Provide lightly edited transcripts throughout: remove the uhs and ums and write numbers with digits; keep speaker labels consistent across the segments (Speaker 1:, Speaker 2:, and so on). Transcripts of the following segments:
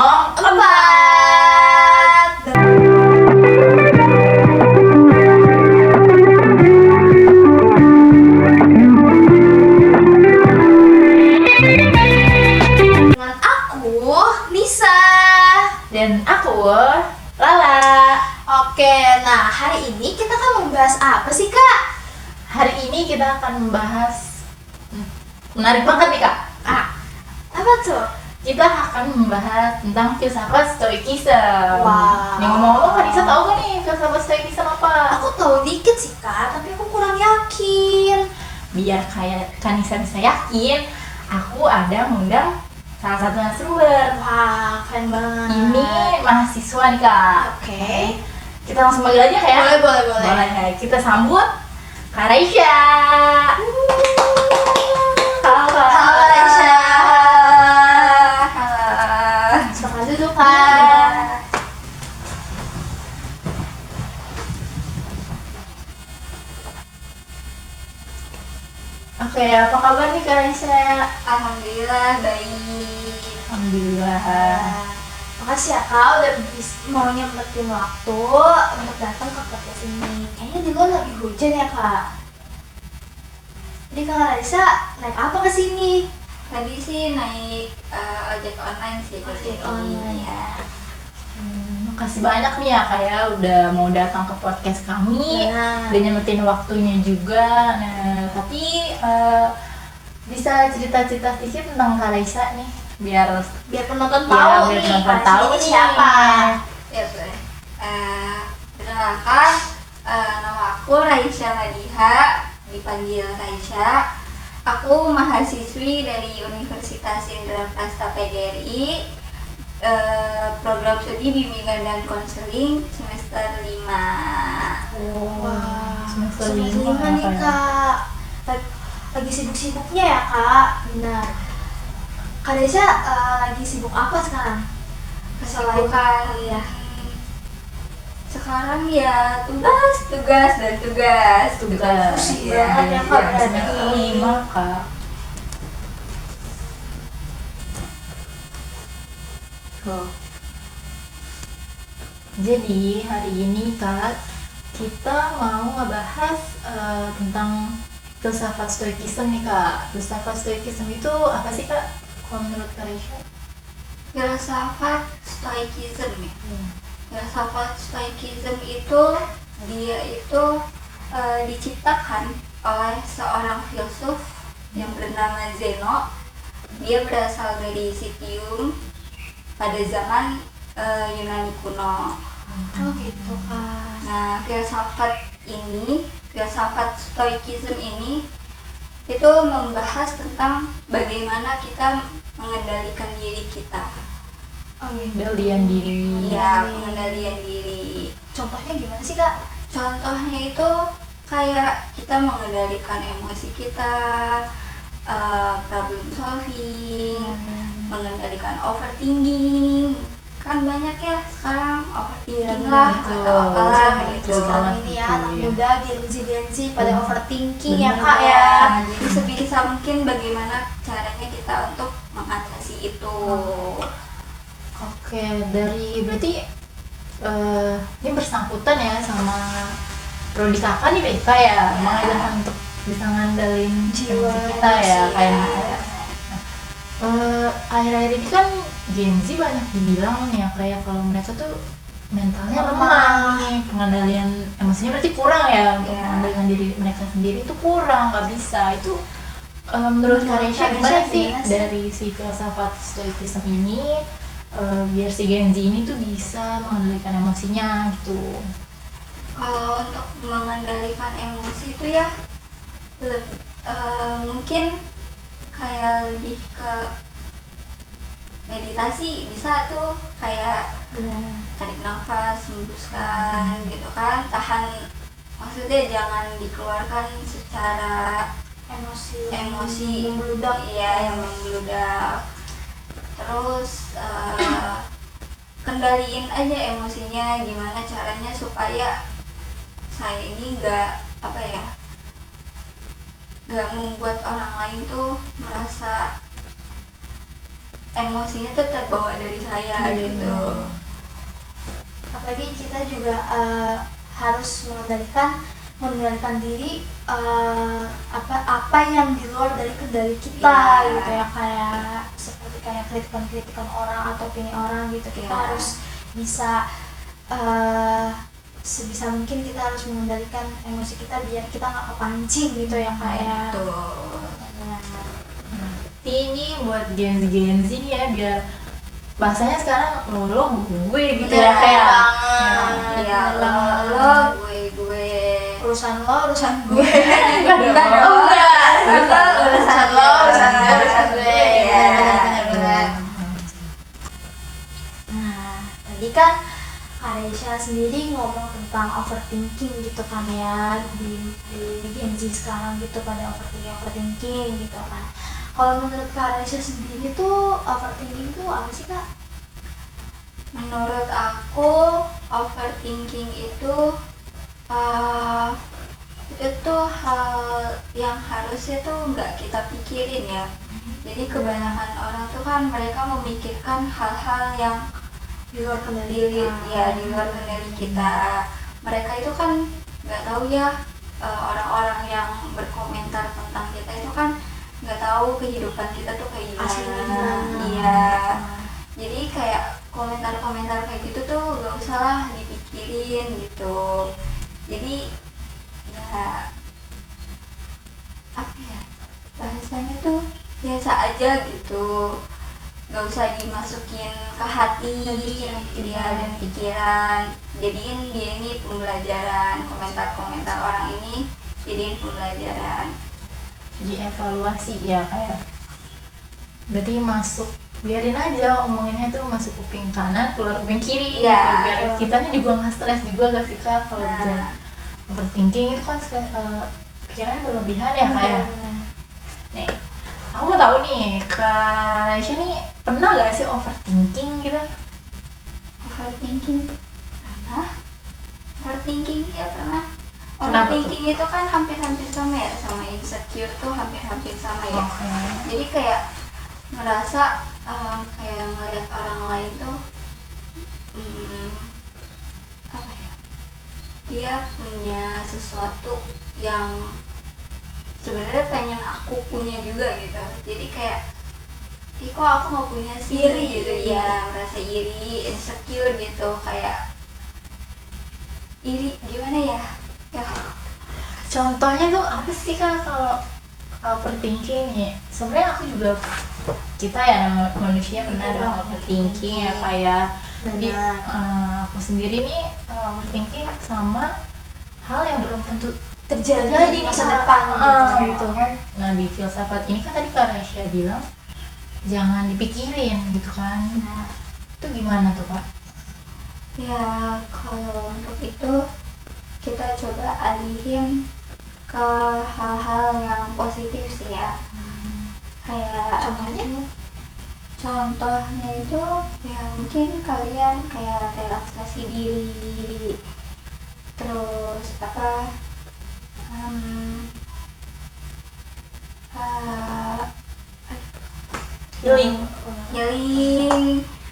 Speaker 1: Ngomong
Speaker 2: Empat. Dengan aku, Nisa.
Speaker 1: dan aku Lala.
Speaker 2: Oke, nah hari ini kita akan membahas apa sih, Kak?
Speaker 1: Hari ini kita akan membahas menarik banget nih Kak.
Speaker 2: Apa tuh?
Speaker 1: Kita akan membahas tentang filsafat stoikisme.
Speaker 2: Wow.
Speaker 1: Nih ngomong-ngomong Kak Nisa tahu gak nih filsafat stoikisme apa?
Speaker 2: Aku tahu dikit sih, Kak, tapi aku kurang yakin.
Speaker 1: Biar kayak Kak Nisa bisa yakin, aku ada ngundang salah satu narasumber.
Speaker 2: Wah, keren banget.
Speaker 1: Ini mahasiswa nih Kak.
Speaker 2: Oke.
Speaker 1: Kita langsung panggil aja kayak.
Speaker 2: Boleh.
Speaker 1: Boleh. Kita sambut Kak Raisya. Halo Kak.
Speaker 2: Halo, Raisya.
Speaker 1: Halo.
Speaker 2: Silakan duduk, Kak.
Speaker 1: Oke, apa kabar nih Kak Raisya?
Speaker 2: Alhamdulillah baik.
Speaker 1: Alhamdulillah.
Speaker 2: Makasih ya, Kak, udah mau nyempetin waktu untuk datang ke podcast ini. Kayaknya di luar lagi hujan ya, Kak. Jadi Kak Raisa naik apa ke sini?
Speaker 3: Tadi sih naik ojek online sih.
Speaker 2: Ojek online.
Speaker 3: Ya.
Speaker 1: Makasih banyak nih ya Kak ya udah mau datang ke podcast kami.
Speaker 2: Nah.
Speaker 1: Udah nyempetin waktunya juga. Nah, tapi bisa cerita-cerita sedikit tentang Kak Raisa nih biar
Speaker 2: penonton
Speaker 1: Ya,
Speaker 2: tahu
Speaker 1: biar
Speaker 2: nih,
Speaker 1: penonton
Speaker 2: Kak
Speaker 1: tahu
Speaker 2: ini
Speaker 1: nih.
Speaker 2: siapa.
Speaker 3: Ya boleh. Perkenalkan, nama aku Raisya Madiha, dipanggil Raisya. Aku mahasiswi dari Universitas Indra Prasta PGRI, program studi bimbingan dan konseling semester 5.
Speaker 2: Wah,
Speaker 1: semester
Speaker 2: semester
Speaker 1: lima
Speaker 2: lima nih,
Speaker 1: ya?
Speaker 2: Kak. Lagi sibuk-sibuknya ya, Kak. Benar. Kak Raisa lagi sibuk apa sekarang?
Speaker 3: Kesibukan
Speaker 2: kuliah.
Speaker 3: Sekarang ya tugas dan tugas.
Speaker 2: Pusing banget ya, Kak, berarti.
Speaker 1: semester 5 Kak. Tuh. Jadi hari ini Kak kita mau ngebahas tentang filsafat stoikisme nih Kak. Filsafat stoikisme itu apa sih Kak? Kalau menurut Kak Raisya?
Speaker 3: Filsafat stoikisme ya. Filsafat stoikisme itu dia itu diciptakan oleh seorang filsuf yang bernama Zeno. Dia berasal dari Citium pada zaman Yunani kuno.
Speaker 2: Oh gitu, Kak.
Speaker 3: Nah, filsafat stoikisme ini itu membahas tentang bagaimana kita mengendalikan diri kita.
Speaker 2: Oh gitu.
Speaker 1: Pengendalian diri.
Speaker 3: Iya, pengendalian diri.
Speaker 2: Contohnya gimana sih, Kak?
Speaker 3: Contohnya itu kayak kita mengendalikan emosi kita, problem solving, mengendalikan overthinking. Kan banyak ya sekarang overthinking lah
Speaker 1: betul.
Speaker 3: atau apalah
Speaker 1: Betul
Speaker 3: gitu.
Speaker 1: banget.
Speaker 2: Ini ya, anak
Speaker 1: Iya.
Speaker 2: muda, Gen Z pada overthinking ya,
Speaker 1: Bener.
Speaker 2: Kak ya.
Speaker 3: Nah, jadi sebisa mungkin bagaimana caranya kita untuk mengatasi itu.
Speaker 1: Oke, dari berarti ini bersangkutan ya sama prodi kakak nih BK ya, mengajarkan untuk bisa ngandelin
Speaker 2: Jiwa
Speaker 1: emosi kita ya
Speaker 2: emosi,
Speaker 1: kayak
Speaker 2: ya.
Speaker 1: gitu ya. Akhir-akhir ini kan Gen Z banyak dibilang nih ya kayak kalau mereka tuh mentalnya lemah nih, pengendalian emosinya berarti kurang ya untuk
Speaker 3: Iya.
Speaker 1: mengendalikan diri mereka sendiri itu kurang, nggak bisa itu. Menurut Kak Raisya
Speaker 2: Kak
Speaker 1: gimana
Speaker 2: Raisya
Speaker 1: sih
Speaker 2: gimana sih?
Speaker 1: dari si filsafat stoikisme ini biar si Gen Z ini tuh bisa mengendalikan emosinya gitu?
Speaker 3: Kalau untuk mengendalikan emosi itu ya mungkin kayak lebih ke meditasi, bisa tuh kayak tarik nafas, hembuskan gitu kan, tahan, maksudnya jangan dikeluarkan secara emosi
Speaker 2: membludak.
Speaker 3: iya yang membludak. Terus kendaliin aja emosinya, gimana caranya supaya saya ini nggak membuat orang lain tuh merasa emosinya tuh terbawa dari saya gitu.
Speaker 2: Apalagi kita juga harus mengendalikan diri, apa yang di luar dari kendali kita gitu ya, kayak seperti kayak kritikan orang atau opini orang gitu. Kita harus bisa sebisa mungkin kita harus mengendalikan emosi kita biar kita nggak kepancing gitu ya, kayak
Speaker 1: Ini buat Gen Z nih ya, biar bahasanya sekarang lo gue gitu ya, kayak
Speaker 3: lo gue
Speaker 2: urusan lo urusan gue
Speaker 3: urusan gue.
Speaker 2: Nah, tadi kan Aresha sendiri ngomong tentang overthinking gitu kan ya, di Gen Z sekarang gitu pada overthinking gitu kan. Kalau menurut Kak Aresha sendiri tuh overthinking tuh apa sih Kak?
Speaker 3: Menurut aku overthinking itu hal yang harusnya tuh nggak kita pikirin ya. Jadi kebanyakan orang tuh kan mereka memikirkan hal-hal yang
Speaker 2: Di luar kendali
Speaker 3: di luar kendali kita. Mereka itu kan nggak tahu ya, orang-orang yang berkomentar tentang kita itu kan nggak tahu kehidupan kita tuh kayak gimana. Iya. Jadi kayak komentar-komentar kayak gitu tuh gak usah lah dipikirin gitu. Jadi ya apa ya, bahasanya tuh biasa aja gitu, gak usah dimasukin ke hati dan pikiran. Jadiin dia ini pembelajaran, komentar-komentar orang ini jadiin pembelajaran.
Speaker 1: dievaluasi ya, kayak berarti biarin aja omonginnya tuh masuk kuping kanan keluar kuping kiri gitu, biar kitanya juga nggak stres juga gak sih Kak. Kalau overthinking itu kan pikirannya berlebihan ya kayak. Nih aku mau tahu nih, Kak Raisya nih pernah gak sih overthinking gitu?
Speaker 3: Overthinking ya pernah.
Speaker 1: Kenapa
Speaker 3: Overthinking itu kan hampir-hampir sama ya, sama insecure tuh hampir-hampir sama ya. Jadi kayak ngerasa kayak ngeliat orang lain tuh apa ya, dia punya sesuatu yang sebenarnya pengen aku punya juga gitu. Jadi kayak kok aku nggak punya sih gitu ya, merasa iri, insecure gitu, kayak iri gimana ya.
Speaker 1: Contohnya tuh apa sih Kak kalau overthinking ya? Sebenarnya aku juga, kita ya manusia pernah ada overthinking ya, kayak aku sendiri nih overthinking sama hal yang belum tentu terjadi di masa depan gitu kan. Nah di filsafat ini kan tadi Kak Raisya bilang jangan dipikirin gitu kan. Nah itu gimana tuh Kak?
Speaker 3: Ya kalau untuk itu kita coba alihin ke hal-hal yang positif sih ya. Kayak contohnya itu ya mungkin kalian kayak relaksasi diri, terus
Speaker 1: Healing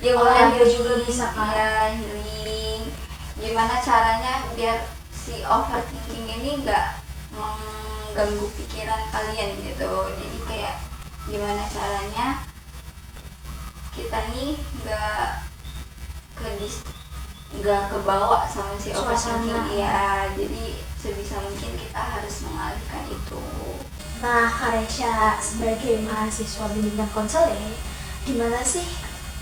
Speaker 3: ya boleh
Speaker 2: healing juga bisa kan?
Speaker 3: ya, healing. Gimana caranya biar si overthinking ini nggak mengganggu pikiran kalian gitu. Jadi kayak gimana caranya kita nih nggak kebawa sama si overthinking ya. Jadi sebisa mungkin kita harus mengalihkan itu.
Speaker 2: Nah, Aresha sebagai mahasiswa bimbingan konseling, gimana sih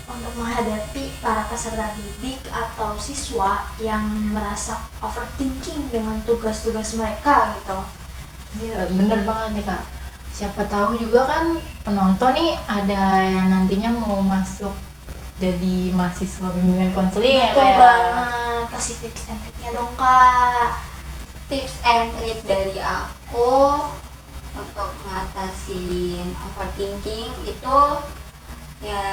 Speaker 2: untuk menghadapi para peserta didik atau siswa yang merasa overthinking dengan tugas-tugas mereka gitu?
Speaker 1: Iya bener banget nih Kak. Siapa tahu juga kan penonton nih ada yang nantinya mau masuk jadi mahasiswa bimbingan konseling ya
Speaker 2: Betul
Speaker 1: kayak.
Speaker 2: banget, kasih tips and triknya dong Kak.
Speaker 3: Tips and trik dari aku untuk ngatasin overthinking itu ya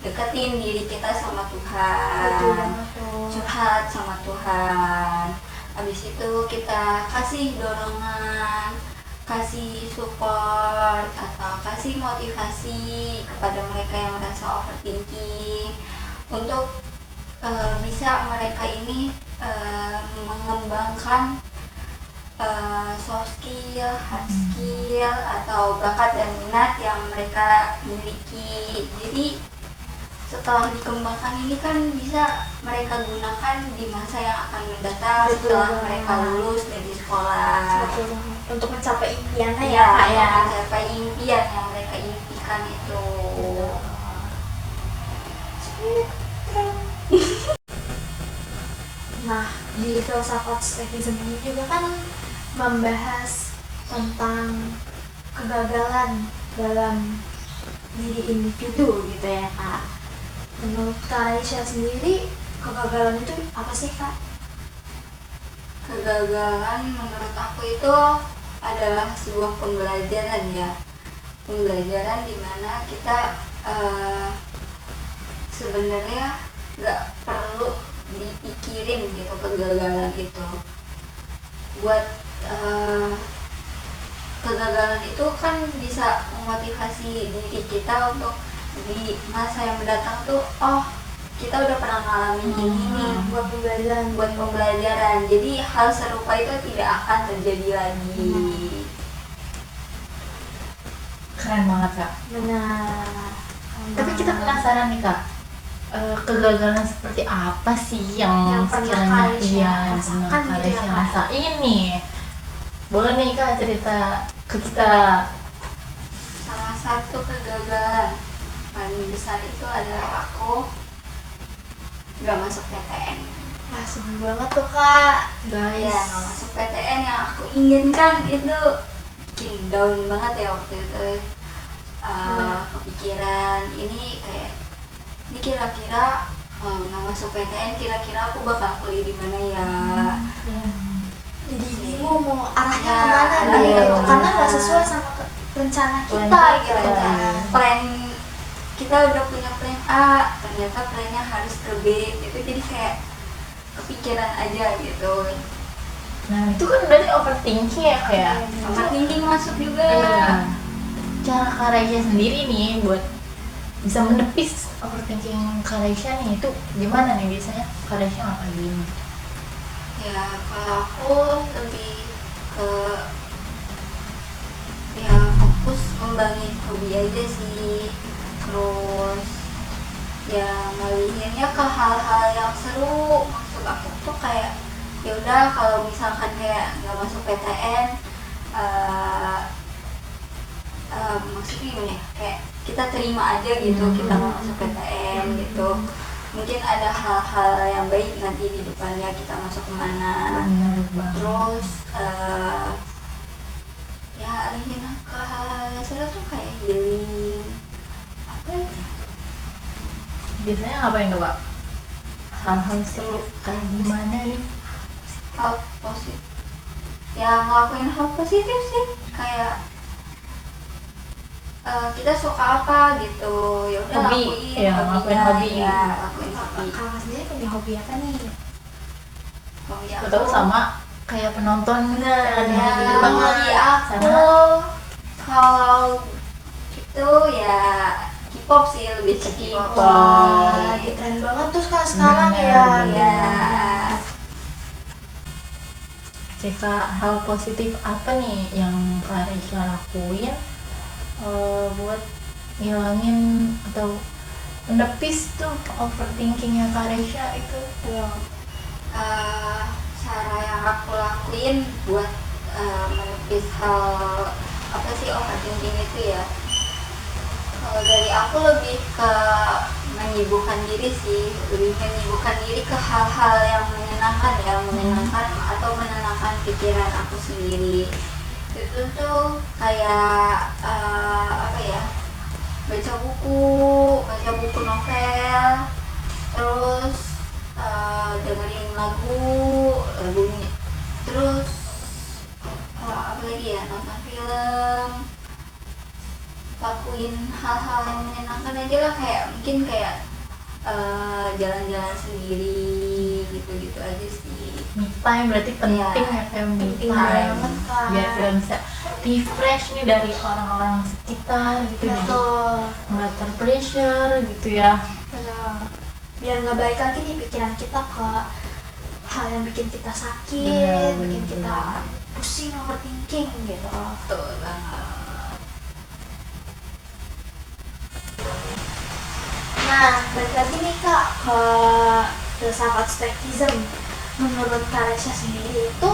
Speaker 3: deketin diri kita sama
Speaker 2: Betul
Speaker 3: Tuhan,
Speaker 2: banget tuh.
Speaker 3: curhat sama Tuhan. Habis itu kita kasih dorongan, kasih support atau kasih motivasi kepada mereka yang merasa overthinking. untuk bisa mereka ini mengembangkan soft skill, hard skill, atau bakat dan minat yang mereka miliki. Jadi setelah dikembangkan ini kan bisa mereka gunakan di masa yang akan mendatang setelah mereka lulus dari sekolah.
Speaker 2: Untuk mencapai impiannya
Speaker 3: Ya,
Speaker 2: Kak, ya.
Speaker 3: mencapai impian yang mereka impikan itu.
Speaker 2: Nah, di filsafat stoikisme ini juga kan membahas tentang kegagalan dalam diri individu gitu ya Kak. Menurut Kak Raisya sendiri, kegagalan itu apa sih Kak?
Speaker 3: Kegagalan menurut aku itu adalah sebuah pembelajaran ya, pembelajaran dimana kita sebenarnya nggak perlu dipikirin gitu kegagalan itu. Buat kegagalan itu kan bisa memotivasi diri kita untuk di masa yang mendatang tuh, oh kita udah pernah ngalamin ini nih, buat pembelajaran. Jadi hal serupa itu tidak akan terjadi lagi.
Speaker 1: Keren banget Kak.
Speaker 2: Benar.
Speaker 1: Tapi kita penasaran nih Kak, kegagalan seperti apa sih yang
Speaker 2: pernah
Speaker 1: sekiranya
Speaker 2: Kak
Speaker 1: yang
Speaker 2: rasakan
Speaker 1: pernah Kak
Speaker 2: gitu ya,
Speaker 1: Raisya
Speaker 2: Kak?
Speaker 1: rasain nih? Boleh nih Kak cerita ke kita.
Speaker 3: Salah satu kegagalan paling besar itu adalah aku gak masuk PTN.
Speaker 2: Wah, sedih banget tuh Kak, guys.
Speaker 3: Ya, gak masuk PTN yang aku inginkan itu bikin down banget ya waktu itu. Kepikiran ini kayak, ini kira-kira nggak masuk PTN, kira-kira aku bakal kuliah di mana ya?
Speaker 2: Jadi bingung mau arahnya
Speaker 3: Ya,
Speaker 2: kemana
Speaker 3: iya.
Speaker 2: gitu, karena nggak sesuai sama rencana kita gitu.
Speaker 3: Plan kita udah punya plan A, ternyata plannya harus ke B, itu jadi kayak kepikiran aja gitu.
Speaker 1: Nah itu kan berarti overthinking ya kayak.
Speaker 3: Overthinking masuk juga.
Speaker 1: Iya. Cara Kak Raisya sendiri nih buat bisa menepis overthinking Kak Raisya nih itu gimana nih biasanya Kak Raisya ngapain?
Speaker 3: Ya kalau aku lebih ke ya fokus ngembangin hobi aja sih, terus ya ngalihinnya ke hal-hal yang seru. Maksud aku tuh kayak ya udah kalau misalkan kayak nggak masuk PTN, maksudnya gimana ya, kayak kita terima aja gitu, kita nggak masuk PTN gitu. Mungkin ada hal-hal yang baik nanti di depannya kita masuk kemana.
Speaker 1: Benar banget.
Speaker 3: Terus ya alihin ke hal-hal yang seru tuh kayak healing apa ya?
Speaker 1: Biasanya ngapain tuh Kak? Hal-hal seru kayak gimana nih?
Speaker 3: Hal positif ya, ngelakuin hal positif sih, kayak kita suka apa gitu, ya udah
Speaker 1: Hobi,
Speaker 3: lakuin
Speaker 1: ya, ngelakuin hobi.
Speaker 3: ya, lakuin hobi.
Speaker 2: Kakak sendiri punya hobi apa nih?
Speaker 3: Hobi
Speaker 1: Atau sama kayak penonton ada
Speaker 3: ya,
Speaker 1: hobi
Speaker 3: hobi
Speaker 1: banget
Speaker 3: aku
Speaker 1: sama
Speaker 3: kalau itu ya K-pop sih, lebih ke K-pop.
Speaker 2: Wah, keren banget tuh Kak sekarang ya.
Speaker 3: Ya,
Speaker 1: Jika hal positif apa nih yang Kak Raisya lakuin buat ngilangin atau menepis tuh overthinkingnya Kak Raisya itu?
Speaker 3: cara yang aku lakuin buat menepis hal apa sih overthinking itu ya, kalau dari aku lebih ke menyibukkan diri sih, lebih menyibukkan diri ke hal-hal yang menyenangkan ya, menyenangkan atau menenangkan pikiran aku sendiri. Itu tuh kayak apa ya, baca buku novel, terus dengerin lagunya, terus apa lagi ya, nonton film, lakuin hal-hal yang menyenangkan aja lah, kayak mungkin kayak jalan-jalan sendiri gitu-gitu aja sih.
Speaker 1: Me time berarti penting
Speaker 3: Ya,
Speaker 1: ya kayak me
Speaker 2: penting
Speaker 1: time
Speaker 2: banget, Kak.
Speaker 1: biar kita bisa refresh nih dari orang-orang sekitar gitu, jadi
Speaker 2: Betul.
Speaker 1: nggak terpressure gitu ya.
Speaker 2: Betul. biar nggak balik lagi nih pikiran kita ke hal yang bikin kita sakit, bikin kita pusing, overthinking gitu.
Speaker 3: Betul banget.
Speaker 2: Nah, balik lagi nih Kak ke filsafat stoicism. Menurut Kak Resya sendiri itu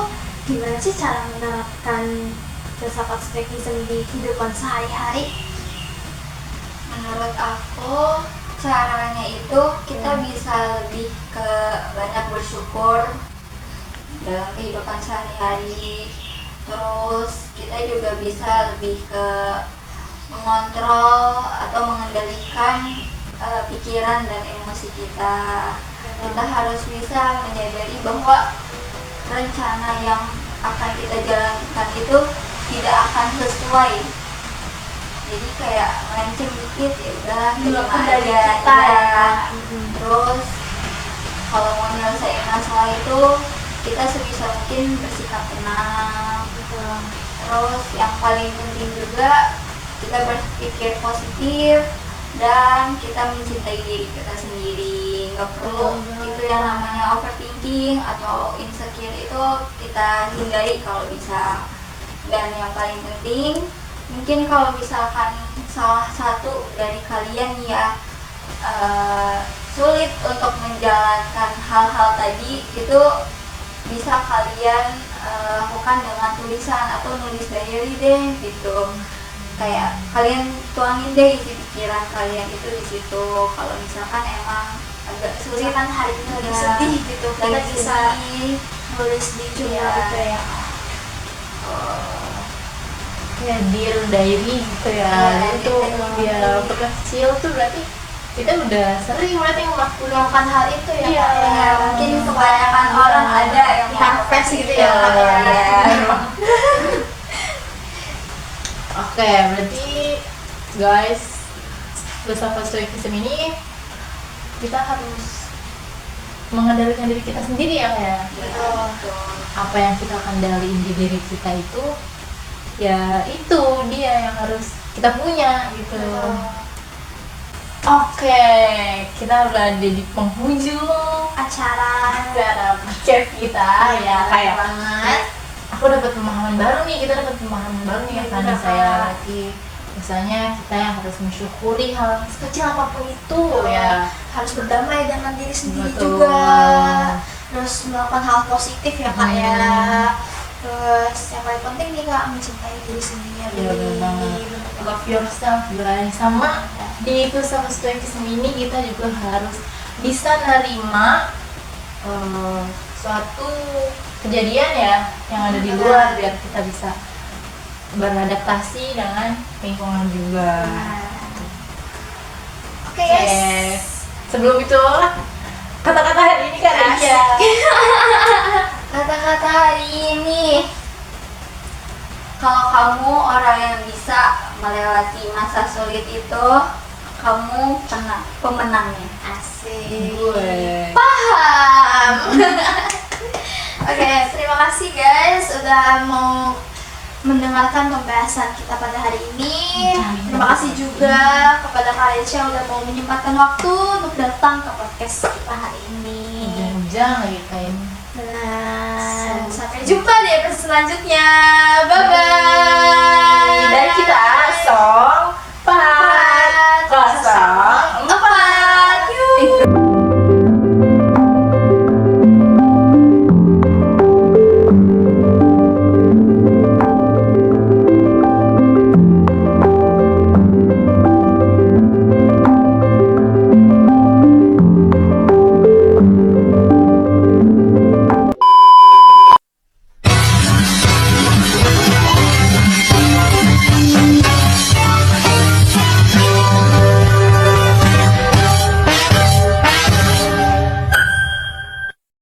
Speaker 2: gimana sih cara menerapkan filsafat stoicism di kehidupan sehari-hari?
Speaker 3: Menurut aku caranya itu kita bisa lebih ke banyak bersyukur dalam kehidupan sehari-hari. Terus kita juga bisa lebih ke mengontrol atau mengendalikan pikiran dan emosi kita. Kita harus bisa menyadari bahwa rencana yang akan kita jalankan itu tidak akan sesuai. Jadi kayak melenceng dikit ya udah terima aja
Speaker 2: kita ya.
Speaker 3: Terus kalau mau nyelesain masalah itu kita sebisa mungkin bersikap tenang. Terus yang paling penting juga kita berpikir positif dan kita mencintai diri kita sendiri. Nggak perlu itu yang namanya overthinking atau insecure itu kita hindari kalau bisa. Dan yang paling penting mungkin kalau misalkan salah satu dari kalian ya sulit untuk menjalankan hal-hal tadi, itu bisa kalian lakukan dengan tulisan atau nulis diary deh gitu. Kayak kalian tuangin deh isi pikiran kalian itu di situ. Kalau misalkan emang agak sulit
Speaker 2: Misalkan hari ini lagi
Speaker 3: ya,
Speaker 2: sedih gitu, kita
Speaker 3: lagi
Speaker 2: bisa
Speaker 3: sedih,
Speaker 2: nulis di jurnal
Speaker 3: Iya.
Speaker 2: gitu ya.
Speaker 1: Ya dear diary gitu ya.
Speaker 3: Iya,
Speaker 1: Itu
Speaker 3: dear
Speaker 1: ya
Speaker 3: diary.
Speaker 1: untuk kecil tuh berarti kita udah sering berarti
Speaker 2: Melakukan hal itu ya.
Speaker 1: Iya.
Speaker 2: Kak,
Speaker 3: ya mungkin kebanyakan orang ada yang
Speaker 2: Harvest gitu ya,
Speaker 3: Kak,
Speaker 2: Kak, ya.
Speaker 3: ya.
Speaker 1: Oke, berarti guys, filsafat stoicism ini kita harus mengendalikan diri kita sendiri ya kayak
Speaker 3: Betul.
Speaker 1: apa yang kita kendaliin di diri kita itu ya itu dia yang harus kita punya gitu. Oke, kita udah ada di penghujung
Speaker 2: Acara
Speaker 1: podcast kita ya kayak
Speaker 2: banget.
Speaker 1: aku dapat pemahaman baru nih, kita dapat pemahaman baru nih ya kan
Speaker 2: Bener,
Speaker 1: saya
Speaker 2: Kak.
Speaker 1: lagi misalnya kita yang harus mensyukuri hal sekecil apapun itu ya.
Speaker 2: Harus berdamai dengan diri sendiri
Speaker 1: Betul.
Speaker 2: juga. Terus melakukan hal positif ya Kak ya.
Speaker 1: Hmm.
Speaker 2: Terus yang paling penting nih Kak, mencintai diri sendiri.
Speaker 1: Iya, bener banget. Love yourself guys. Sama di filsafat stoicism ini kita juga harus bisa nerima suatu kejadian ya yang ada di luar biar kita bisa beradaptasi dengan lingkungan juga.
Speaker 2: Oke guys.
Speaker 1: Sebelum itu kata-kata hari ini kan aja.
Speaker 3: Kata-kata hari ini, kalau kamu orang yang bisa melewati masa sulit itu, kamu pemenangnya.
Speaker 2: Asik.
Speaker 1: Gue.
Speaker 2: Paham. Oke, terima kasih guys udah mau mendengarkan pembahasan kita pada hari ini. Terima kasih juga kepada Kak Resya udah mau menyempatkan waktu untuk datang ke podcast kita hari ini.
Speaker 1: Hujan-hujan lagi kayak ini.
Speaker 2: Dan sampai jumpa di episode selanjutnya. Bye bye.